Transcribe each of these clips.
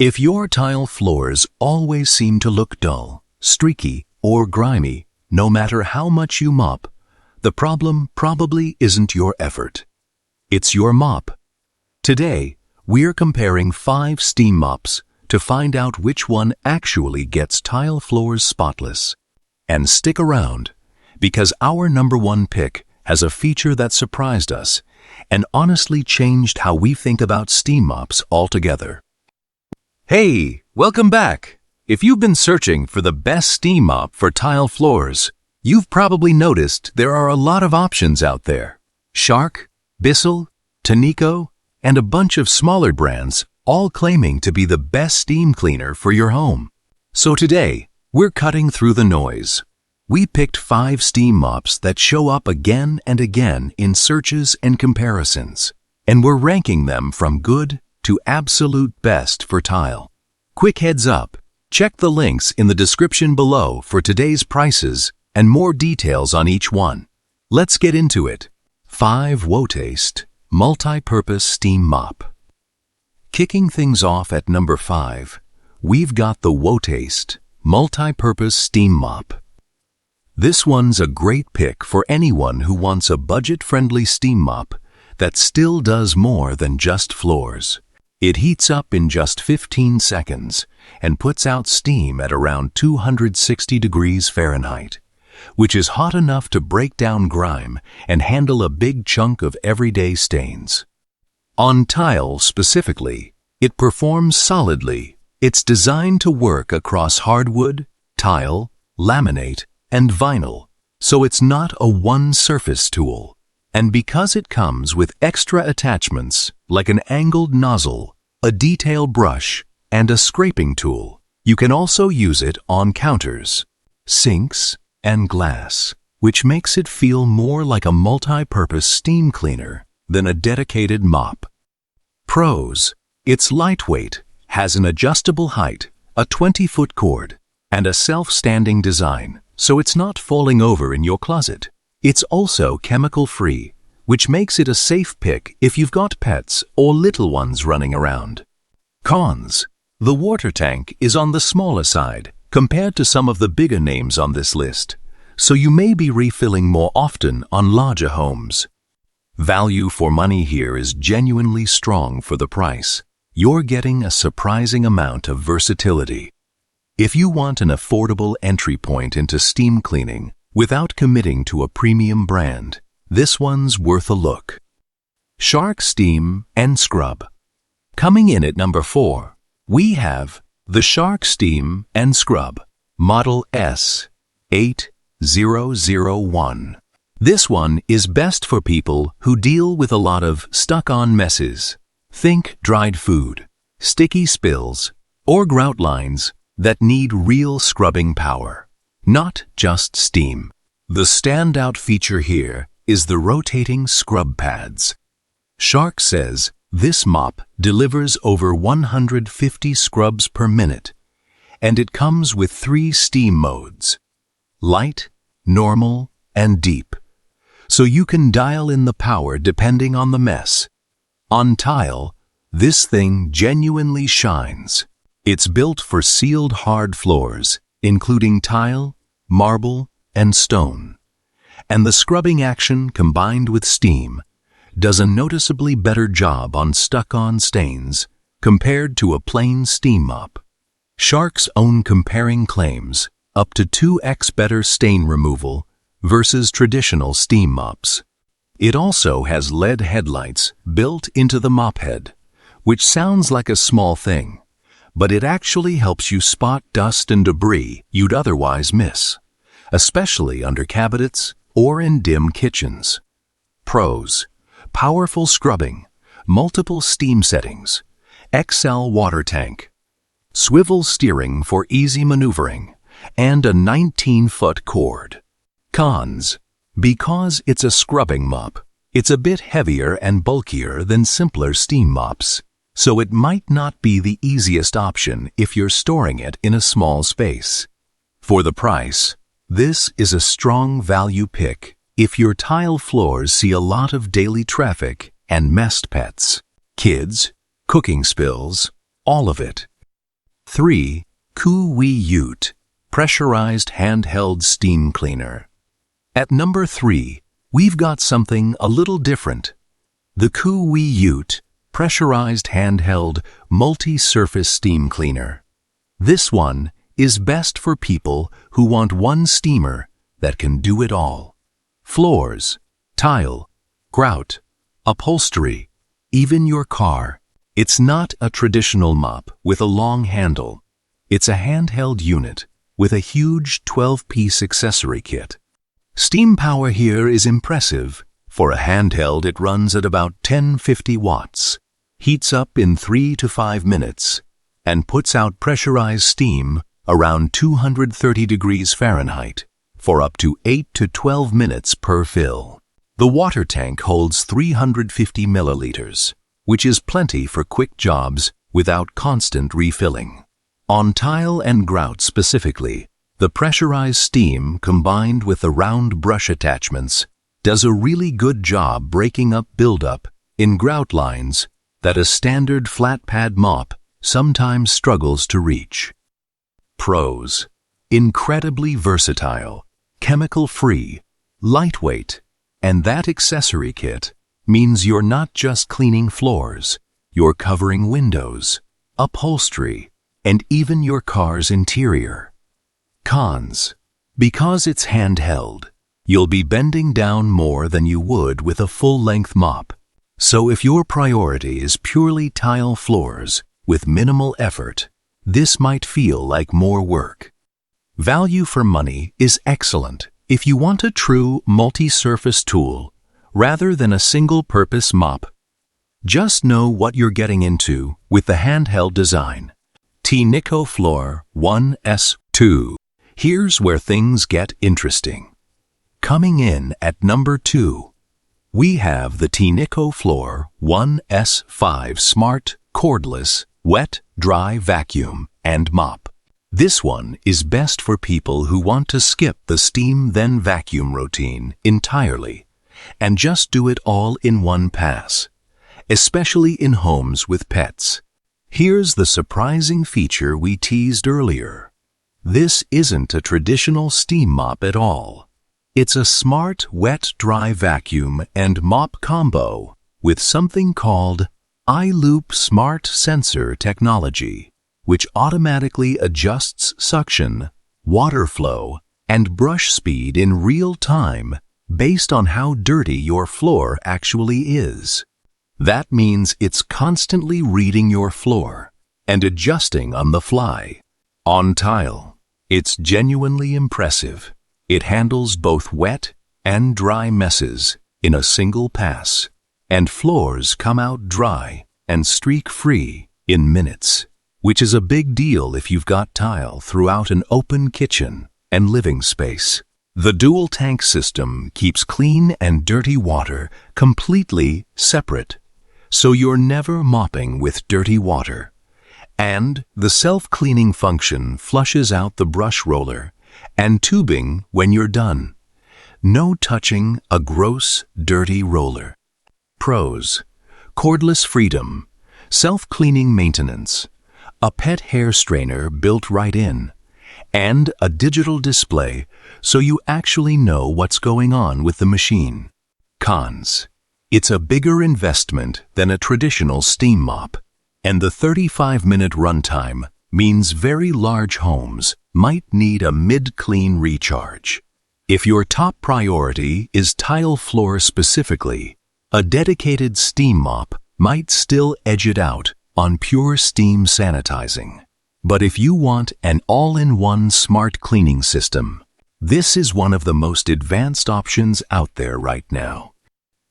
If your tile floors always seem to look dull, streaky, or grimy, no matter how much you mop, the problem probably isn't your effort. It's your mop. Today, we're comparing 5 steam mops to find out which one actually gets tile floors spotless. And stick around, because our number 1 pick has a feature that surprised us and honestly changed how we think about steam mops altogether. Hey, welcome back! If you've been searching for the best steam mop for tile floors, you've probably noticed there are a lot of options out there. Shark, Bissell, Tineco, and a bunch of smaller brands all claiming to be the best steam cleaner for your home. So today, we're cutting through the noise. We picked 5 steam mops that show up again and again in searches and comparisons, and we're ranking them from good to absolute best for tile. Quick heads up, check the links in the description below for today's prices and more details on each one. Let's get into it. 5 Wotaste Multi-Purpose Steam Mop. Kicking things off at number 5, we've got the Wotaste Multi-Purpose Steam Mop. This one's a great pick for anyone who wants a budget-friendly steam mop that still does more than just floors. It heats up in just 15 seconds and puts out steam at around 260 degrees Fahrenheit, which is hot enough to break down grime and handle a big chunk of everyday stains. On tile specifically, it performs solidly. It's designed to work across hardwood, tile, laminate, and vinyl, so it's not a one-surface tool. And because it comes with extra attachments like an angled nozzle, a detail brush, and a scraping tool, you can also use it on counters, sinks, and glass, which makes it feel more like a multi-purpose steam cleaner than a dedicated mop. Pros: it's lightweight, has an adjustable height, a 20-foot cord, and a self-standing design, so it's not falling over in your closet. It's also chemical-free, which makes it a safe pick if you've got pets or little ones running around. Cons: the water tank is on the smaller side compared to some of the bigger names on this list, so you may be refilling more often on larger homes. Value for money here is genuinely strong for the price. You're getting a surprising amount of versatility. If you want an affordable entry point into steam cleaning without committing to a premium brand, this one's worth a look. Shark Steam and Scrub. Coming in at number 4, we have the Shark Steam and Scrub, Model S8001. This one is best for people who deal with a lot of stuck-on messes. Think dried food, sticky spills, or grout lines that need real scrubbing power, not just steam. The standout feature here is the rotating scrub pads. Shark says this mop delivers over 150 scrubs per minute, and it comes with 3 steam modes: light, normal, and deep, so you can dial in the power depending on the mess. On tile, this thing genuinely shines. It's built for sealed hard floors, including tile, marble, and stone. And the scrubbing action combined with steam does a noticeably better job on stuck-on stains compared to a plain steam mop. Shark's own comparing claims up to 2x better stain removal versus traditional steam mops. It also has LED headlights built into the mop head, which sounds like a small thing, but it actually helps you spot dust and debris you'd otherwise miss, especially under cabinets or in dim kitchens. Pros: powerful scrubbing, multiple steam settings, XL water tank, swivel steering for easy maneuvering, and a 19-foot cord. Cons: because it's a scrubbing mop, it's a bit heavier and bulkier than simpler steam mops, so it might not be the easiest option if you're storing it in a small space. For the price, this is a strong value pick if your tile floors see a lot of daily traffic and messed pets, kids, cooking spills, all of it. 3. Phueut, pressurized handheld steam cleaner. At number 3, we've got something a little different. The Phueut pressurized handheld multi-surface steam cleaner. This one is best for people who want one steamer that can do it all. Floors, tile, grout, upholstery, even your car. It's not a traditional mop with a long handle. It's a handheld unit with a huge 12-piece accessory kit. Steam power here is impressive. For a handheld, it runs at about 1050 watts, heats up in 3 to 5 minutes, and puts out pressurized steam around 230 degrees Fahrenheit for up to 8 to 12 minutes per fill. The water tank holds 350 milliliters, which is plenty for quick jobs without constant refilling. On tile and grout specifically, the pressurized steam combined with the round brush attachments does a really good job breaking up buildup in grout lines that a standard flat pad mop sometimes struggles to reach. Pros: incredibly versatile, chemical-free, lightweight, and that accessory kit means you're not just cleaning floors, you're covering windows, upholstery, and even your car's interior. Cons: because it's handheld, you'll be bending down more than you would with a full-length mop. So if your priority is purely tile floors with minimal effort, this might feel like more work. Value for money is excellent if you want a true multi-surface tool rather than a single-purpose mop. Just know what you're getting into with the handheld design. Tineco Floor 1S2. Here's where things get interesting. Coming in at number 2, we have the Tineco Floor 1S5 Smart Cordless Wet Dry Vacuum and Mop. This one is best for people who want to skip the steam then vacuum routine entirely and just do it all in one pass, especially in homes with pets. Here's the surprising feature we teased earlier. This isn't a traditional steam mop at all. It's a smart wet-dry vacuum and mop combo with something called iLoop Smart Sensor technology, which automatically adjusts suction, water flow, and brush speed in real time based on how dirty your floor actually is. That means it's constantly reading your floor and adjusting on the fly. On tile, it's genuinely impressive. It handles both wet and dry messes in a single pass, and floors come out dry and streak-free in minutes, which is a big deal if you've got tile throughout an open kitchen and living space. The dual tank system keeps clean and dirty water completely separate, so you're never mopping with dirty water. And the self-cleaning function flushes out the brush roller and tubing when you're done. No touching a gross, dirty roller. Pros: cordless freedom, self-cleaning maintenance, a pet hair strainer built right in, and a digital display so you actually know what's going on with the machine. Cons: it's a bigger investment than a traditional steam mop, and the 35-minute runtime means very large homes might need a mid-clean recharge. If your top priority is tile floor specifically, a dedicated steam mop might still edge it out on pure steam sanitizing. But if you want an all-in-one smart cleaning system, this is one of the most advanced options out there right now.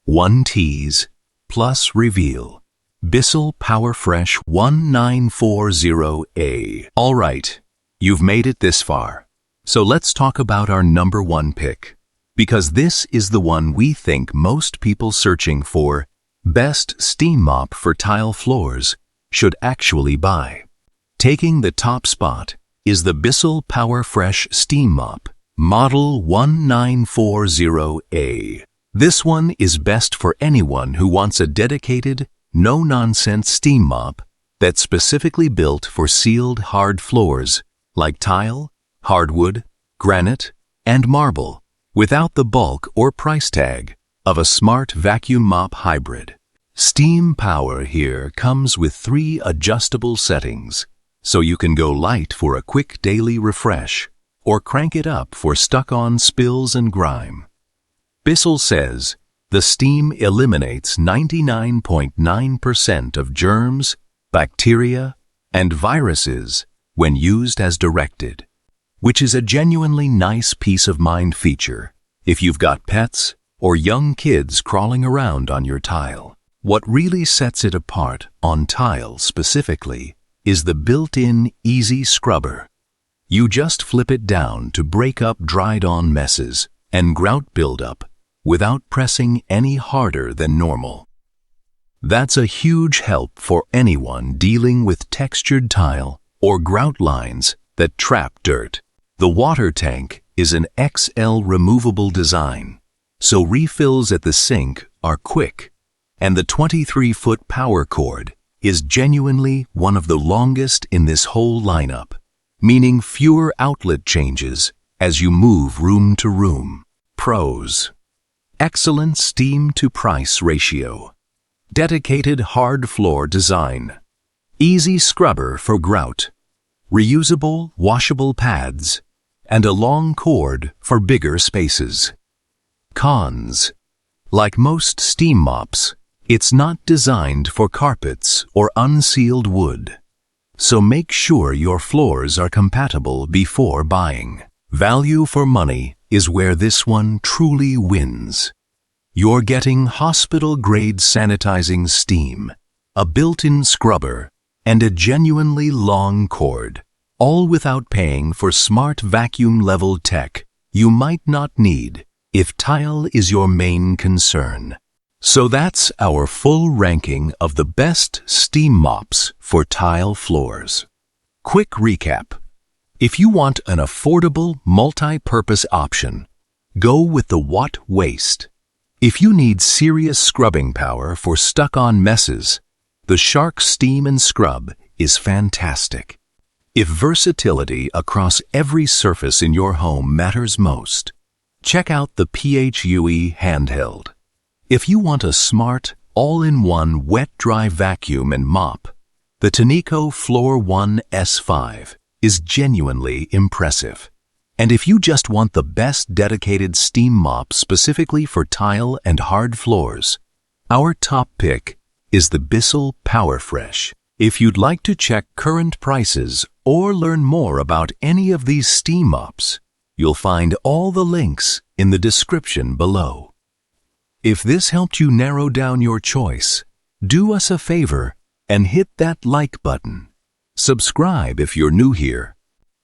One tease plus reveal. Bissell PowerFresh 1940A. All right, you've made it this far. So let's talk about our number 1 pick, because this is the one we think most people searching for best steam mop for tile floors should actually buy. Taking the top spot is the Bissell PowerFresh Steam Mop, Model 1940A. This one is best for anyone who wants a dedicated, no-nonsense steam mop that's specifically built for sealed hard floors like tile, hardwood, granite, and marble, without the bulk or price tag of a smart vacuum mop hybrid. Steam power here comes with 3 adjustable settings, so you can go light for a quick daily refresh or crank it up for stuck-on spills and grime. Bissell says the steam eliminates 99.9% of germs, bacteria, and viruses when used as directed, which is a genuinely nice peace of mind feature if you've got pets or young kids crawling around on your tile. What really sets it apart on tile specifically is the built-in easy scrubber. You just flip it down to break up dried-on messes and grout buildup without pressing any harder than normal. That's a huge help for anyone dealing with textured tile or grout lines that trap dirt. The water tank is an XL removable design, so refills at the sink are quick, and the 23-foot power cord is genuinely one of the longest in this whole lineup, meaning fewer outlet changes as you move room to room. Pros: excellent steam-to-price ratio, dedicated hard floor design, easy scrubber for grout, reusable washable pads, and a long cord for bigger spaces. Cons: like most steam mops, it's not designed for carpets or unsealed wood, so make sure your floors are compatible before buying. Value for money is where this one truly wins. You're getting hospital-grade sanitizing steam, a built-in scrubber, and a genuinely long cord, all without paying for smart vacuum-level tech you might not need if tile is your main concern. So that's our full ranking of the best steam mops for tile floors. Quick recap. If you want an affordable, multi-purpose option, go with the Wotaste. If you need serious scrubbing power for stuck-on messes, the Shark Steam and Scrub is fantastic. If versatility across every surface in your home matters most, check out the Phueut Handheld. If you want a smart, all-in-one wet-dry vacuum and mop, the Tineco Floor 1 S5 is genuinely impressive. And if you just want the best dedicated steam mop specifically for tile and hard floors, our top pick is the Bissell PowerFresh. If you'd like to check current prices or learn more about any of these steam mops, you'll find all the links in the description below. If this helped you narrow down your choice, do us a favor and hit that like button. Subscribe if you're new here,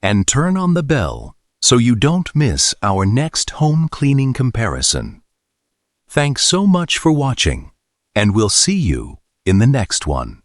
and turn on the bell so you don't miss our next home cleaning comparison. Thanks so much for watching, and we'll see you in the next one.